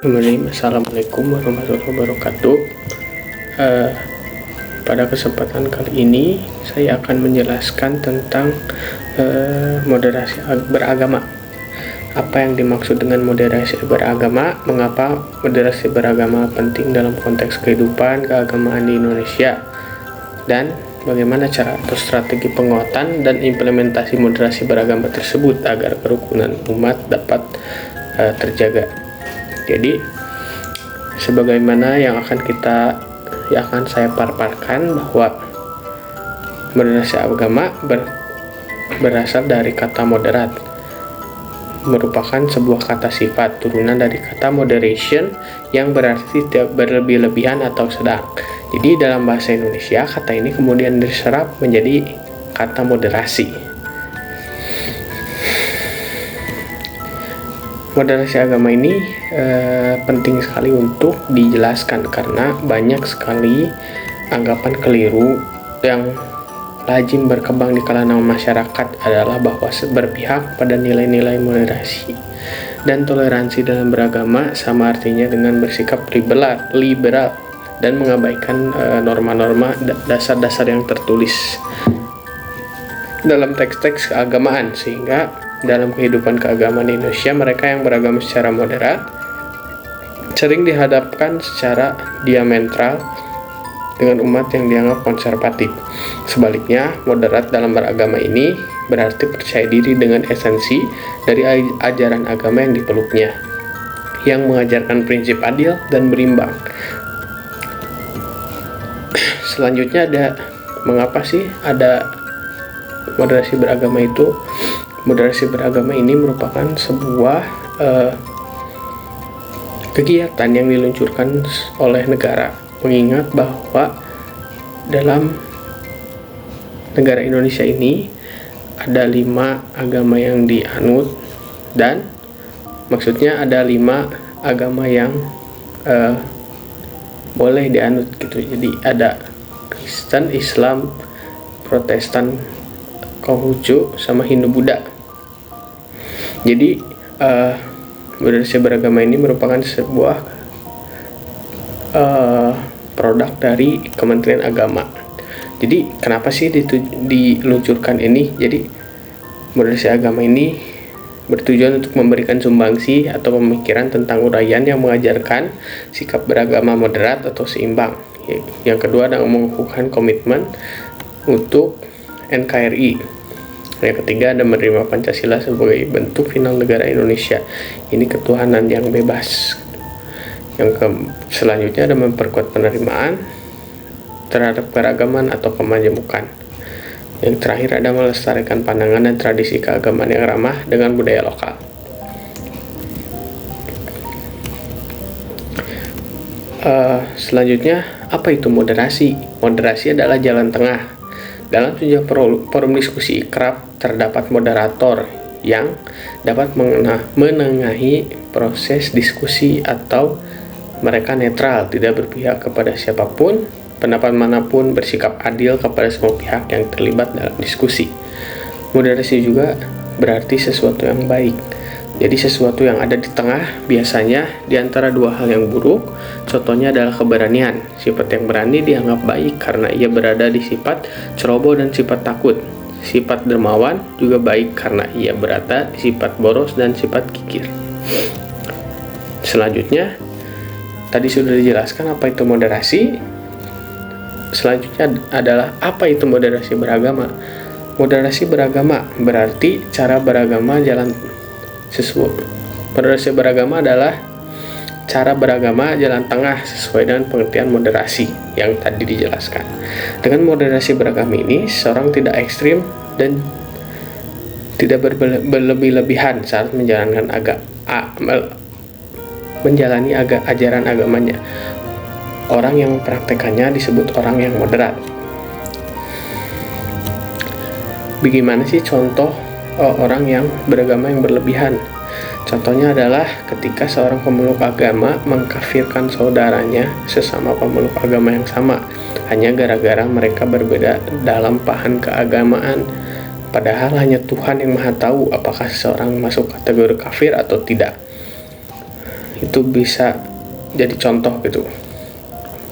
Assalamualaikum warahmatullahi wabarakatuh. Pada kesempatan kali ini saya akan menjelaskan tentang moderasi beragama. Apa yang dimaksud dengan moderasi beragama? Mengapa moderasi beragama penting dalam konteks kehidupan keagamaan di Indonesia? Dan bagaimana cara atau strategi penguatan dan implementasi moderasi beragama tersebut agar kerukunan umat dapat terjaga. Jadi, sebagaimana yang akan saya paparkan bahwa moderasi agama berasal dari kata moderat, merupakan sebuah kata sifat turunan dari kata moderation yang berarti tidak berlebih-lebihan atau sedang. Jadi dalam bahasa Indonesia kata ini kemudian diserap menjadi kata moderasi. Moderasi agama ini penting sekali untuk dijelaskan karena banyak sekali anggapan keliru yang lazim berkembang di kalangan masyarakat adalah bahwa berpihak pada nilai-nilai moderasi dan toleransi dalam beragama sama artinya dengan bersikap liberal dan mengabaikan norma-norma dasar-dasar yang tertulis dalam teks-teks keagamaan, sehingga dalam kehidupan keagamaan di Indonesia, mereka yang beragama secara moderat sering dihadapkan secara diametral dengan umat yang dianggap konservatif. Sebaliknya, moderat dalam beragama ini berarti percaya diri dengan esensi dari ajaran agama yang dipeluknya, yang mengajarkan prinsip adil dan berimbang. Selanjutnya mengapa sih ada moderasi beragama itu? Moderasi beragama ini merupakan sebuah kegiatan yang diluncurkan oleh negara, mengingat bahwa dalam negara Indonesia ini ada 5 agama yang dianut, dan maksudnya ada 5 agama yang boleh dianut gitu. Jadi ada Kristen, Islam, Protestan, Konghucu, sama Hindu-Buddha. Jadi moderasi beragama ini merupakan sebuah produk dari Kementerian Agama. Jadi kenapa sih diluncurkan ini? Jadi moderasi agama ini bertujuan untuk memberikan sumbangsi atau pemikiran tentang uraian yang mengajarkan sikap beragama moderat atau seimbang. Yang kedua adalah mengukuhkan komitmen untuk NKRI. Yang ketiga ada menerima Pancasila sebagai bentuk final negara Indonesia. Ini ketuhanan yang bebas. Selanjutnya ada memperkuat penerimaan terhadap keragaman atau kemajemukan. Yang terakhir ada melestarikan pandangan dan tradisi keagamaan yang ramah dengan budaya lokal. Selanjutnya, apa itu moderasi? Moderasi adalah jalan tengah. Dalam sejumlah forum diskusi ikrab terdapat moderator yang dapat menengahi proses diskusi atau mereka netral, tidak berpihak kepada siapapun, pendapat manapun, bersikap adil kepada semua pihak yang terlibat dalam diskusi. Moderasi juga berarti sesuatu yang baik. Jadi sesuatu yang ada di tengah, biasanya di antara 2 hal yang buruk. Contohnya adalah keberanian. Sifat yang berani dianggap baik karena ia berada di sifat ceroboh dan sifat takut. Sifat dermawan juga baik karena ia berada di sifat boros dan sifat kikir. Selanjutnya, tadi sudah dijelaskan apa itu moderasi. Selanjutnya adalah apa itu moderasi beragama. Moderasi beragama berarti cara beragama Moderasi beragama adalah cara beragama jalan tengah sesuai dengan pengertian moderasi yang tadi dijelaskan. Dengan moderasi beragama ini, seorang tidak ekstrim dan tidak berlebih-lebihan saat menjalankan ajaran agamanya. Orang yang mempraktekannya disebut orang yang moderat. Bagaimana sih contoh orang yang beragama yang berlebihan? Contohnya adalah ketika seorang pemeluk agama mengkafirkan saudaranya sesama pemeluk agama yang sama hanya gara-gara mereka berbeda dalam paham keagamaan, padahal hanya Tuhan yang Maha tahu apakah seseorang masuk kategori kafir atau tidak. itu bisa jadi contoh gitu,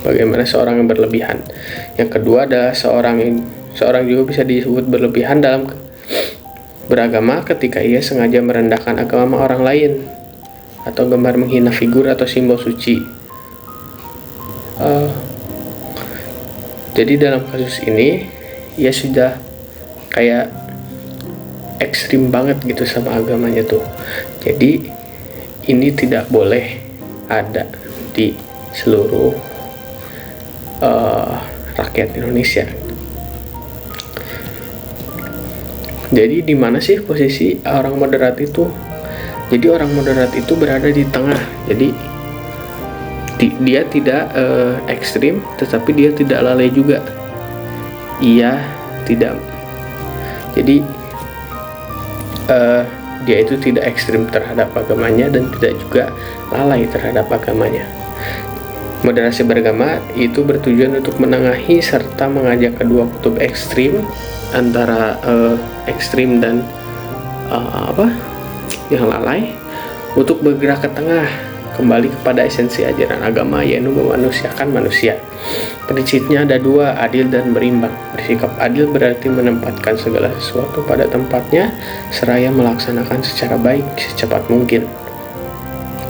bagaimana seorang yang berlebihan. Yang kedua adalah seorang juga bisa disebut berlebihan dalam beragama ketika ia sengaja merendahkan agama orang lain atau gemar menghina figur atau simbol suci. Jadi dalam kasus ini ia sudah kayak ekstrim banget gitu sama agamanya tuh. Jadi ini tidak boleh ada di seluruh rakyat Indonesia. Jadi di mana sih posisi orang moderat itu? Jadi orang moderat itu berada di tengah. Jadi dia tidak ekstrim, tetapi dia tidak lalai juga. Ia tidak. Jadi dia itu tidak ekstrim terhadap agamanya dan tidak juga lalai terhadap agamanya. Moderasi beragama itu bertujuan untuk menengahi serta mengajak kedua kutub ekstrim antara ekstrim dan yang lalai untuk bergerak ke tengah, kembali kepada esensi ajaran agama, yaitu memanusiakan manusia. Prinsipnya ada dua, adil dan berimbang. Bersikap adil berarti menempatkan segala sesuatu pada tempatnya seraya melaksanakan secara baik secepat mungkin.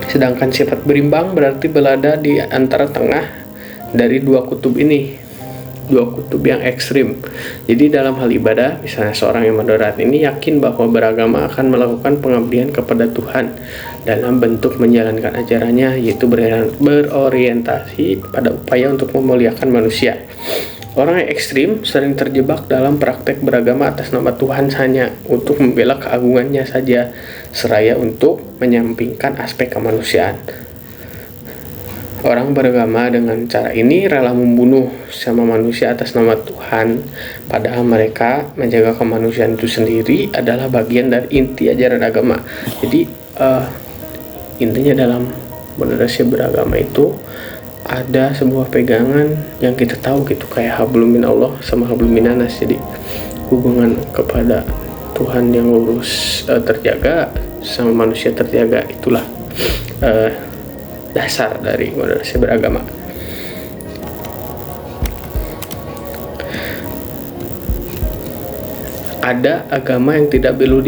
Sedangkan sifat berimbang berarti berada di antara tengah dari dua kutub ini, dua kutub yang ekstrim. Jadi dalam hal ibadah, misalnya seorang yang moderat ini yakin bahwa beragama akan melakukan pengabdian kepada Tuhan dalam bentuk menjalankan ajarannya, yaitu berorientasi pada upaya untuk memuliakan manusia. Orang yang ekstrim sering terjebak dalam praktek beragama atas nama Tuhan hanya untuk membela keagungannya saja, seraya untuk menyampingkan aspek kemanusiaan. Orang beragama dengan cara ini rela membunuh sama manusia atas nama Tuhan, padahal mereka menjaga kemanusiaan itu sendiri adalah bagian dari inti ajaran agama. Jadi intinya dalam moderasi beragama itu ada sebuah pegangan yang kita tahu gitu, kayak hablum minallah sama hablum minanas. Jadi hubungan kepada Tuhan yang lurus terjaga, sama manusia terjaga. Itulah dasar dari moderasi beragama. Ada agama yang tidak perlu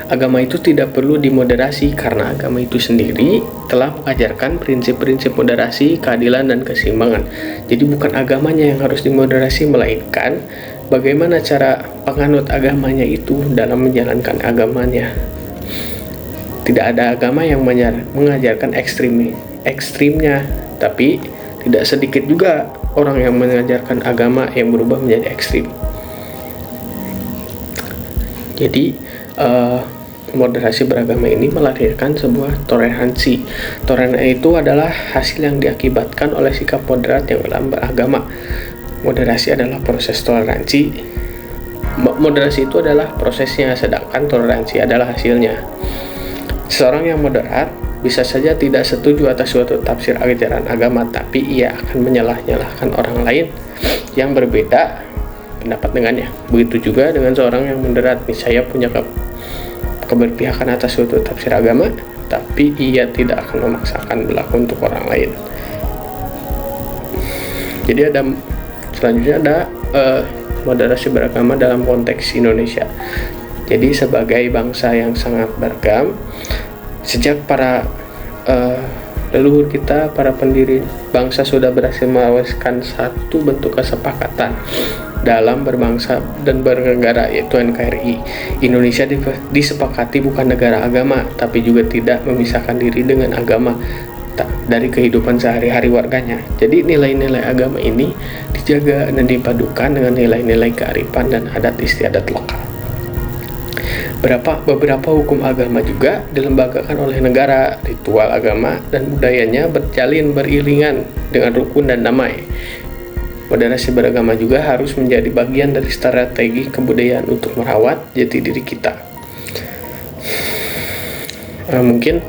agama itu tidak perlu dimoderasi karena agama itu sendiri telah mengajarkan prinsip-prinsip moderasi, keadilan, dan keseimbangan. Jadi bukan agamanya yang harus dimoderasi, melainkan bagaimana cara penganut agamanya itu dalam menjalankan agamanya. Tidak ada agama yang mengajarkan ekstrimnya, tapi tidak sedikit juga orang yang mengajarkan agama yang berubah menjadi ekstrim. Jadi moderasi beragama ini melahirkan sebuah toleransi. Toleransi itu adalah hasil yang diakibatkan oleh sikap moderat yang dalam beragama. Moderasi adalah proses toleransi. Moderasi itu adalah prosesnya, sedangkan toleransi adalah hasilnya. Seorang yang moderat bisa saja tidak setuju atas suatu tafsir ajaran agama, tapi ia akan menyalahkan orang lain yang berbeda pendapat dengannya. Begitu juga dengan seorang yang moderat, misalnya punya keberpihakan atas suatu tafsir agama, tapi ia tidak akan memaksakan berlaku untuk orang lain. Jadi selanjutnya ada moderasi beragama dalam konteks Indonesia. Jadi sebagai bangsa yang sangat beragam, sejak para leluhur kita, para pendiri bangsa sudah berhasil mewujudkan satu bentuk kesepakatan dalam berbangsa dan bernegara, yaitu NKRI. Indonesia disepakati bukan negara agama, tapi juga tidak memisahkan diri dengan agama dari kehidupan sehari-hari warganya. Jadi nilai-nilai agama ini dijaga dan dipadukan dengan nilai-nilai kearifan dan adat istiadat lokal. Beberapa hukum agama juga dilembagakan oleh negara. Ritual agama dan budayanya berjalin beriringan dengan rukun dan damai. Moderasi beragama juga harus menjadi bagian dari strategi kebudayaan untuk merawat jati diri kita. Mungkin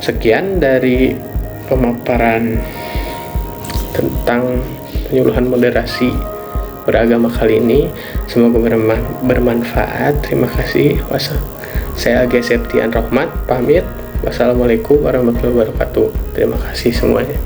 sekian dari pemaparan tentang penyuluhan moderasi beragama kali ini. Semoga bermanfaat. Terima kasih. Saya Agh Septian Rahmat pamit. Wassalamualaikum warahmatullahi wabarakatuh. Terima kasih semuanya.